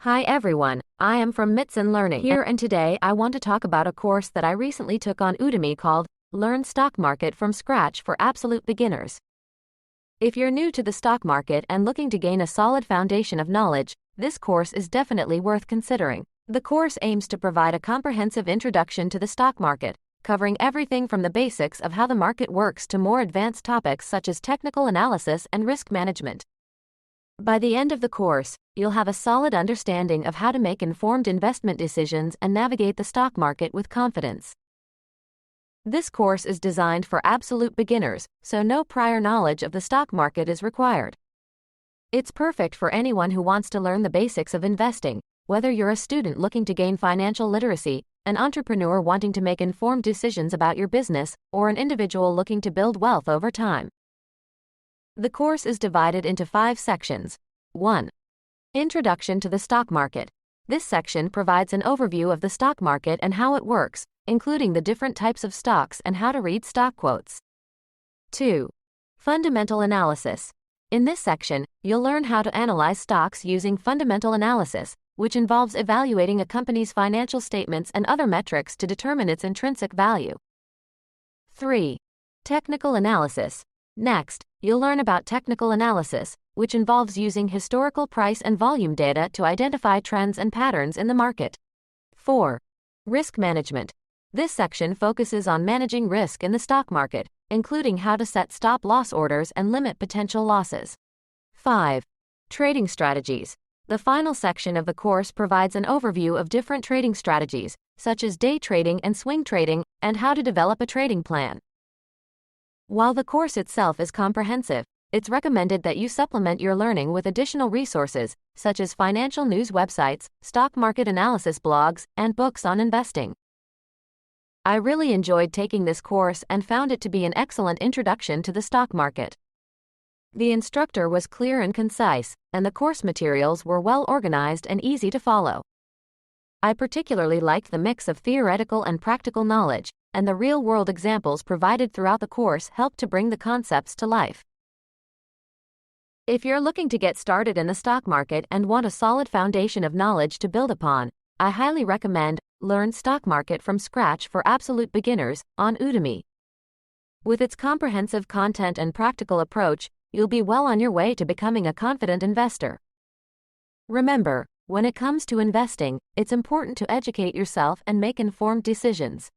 Hi everyone, I am from Mitson Learning here, and today I want to talk about a course that I recently took on Udemy called Learn Stock Market from Scratch for Absolute Beginners. If you're new to the stock market and looking to gain a solid foundation of knowledge, this course is definitely worth considering. The course aims to provide a comprehensive introduction to the stock market, covering everything from the basics of how the market works to more advanced topics such as technical analysis and risk management. By the end of the course, you'll have a solid understanding of how to make informed investment decisions and navigate the stock market with confidence. This course is designed for absolute beginners, so no prior knowledge of the stock market is required. It's perfect for anyone who wants to learn the basics of investing, whether you're a student looking to gain financial literacy, an entrepreneur wanting to make informed decisions about your business, or an individual looking to build wealth over time. The course is divided into 5 sections. 1. Introduction to the stock market. This section provides an overview of the stock market and how it works, including the different types of stocks and how to read stock quotes. 2. Fundamental analysis. In this section, you'll learn how to analyze stocks using fundamental analysis, which involves evaluating a company's financial statements and other metrics to determine its intrinsic value. 3. Technical analysis. Next, you'll learn about technical analysis, which involves using historical price and volume data to identify trends and patterns in the market. 4. Risk management. This section focuses on managing risk in the stock market, including how to set stop-loss orders and limit potential losses. 5. Trading strategies. The final section of the course provides an overview of different trading strategies, such as day trading and swing trading, and how to develop a trading plan. While the course itself is comprehensive, it's recommended that you supplement your learning with additional resources, such as financial news websites, stock market analysis blogs, and books on investing. I really enjoyed taking this course and found it to be an excellent introduction to the stock market. The instructor was clear and concise, and the course materials were well organized and easy to follow. I particularly liked the mix of theoretical and practical knowledge, and the real-world examples provided throughout the course helped to bring the concepts to life. If you're looking to get started in the stock market and want a solid foundation of knowledge to build upon, I highly recommend Learn Stock Market from Scratch for Absolute Beginners on Udemy. With its comprehensive content and practical approach, you'll be well on your way to becoming a confident investor. Remember, when it comes to investing, it's important to educate yourself and make informed decisions.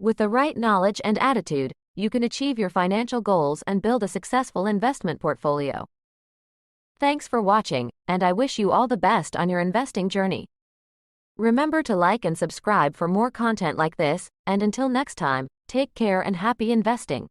With the right knowledge and attitude, you can achieve your financial goals and build a successful investment portfolio. Thanks for watching, and I wish you all the best on your investing journey. Remember to like and subscribe for more content like this, and until next time, take care and happy investing.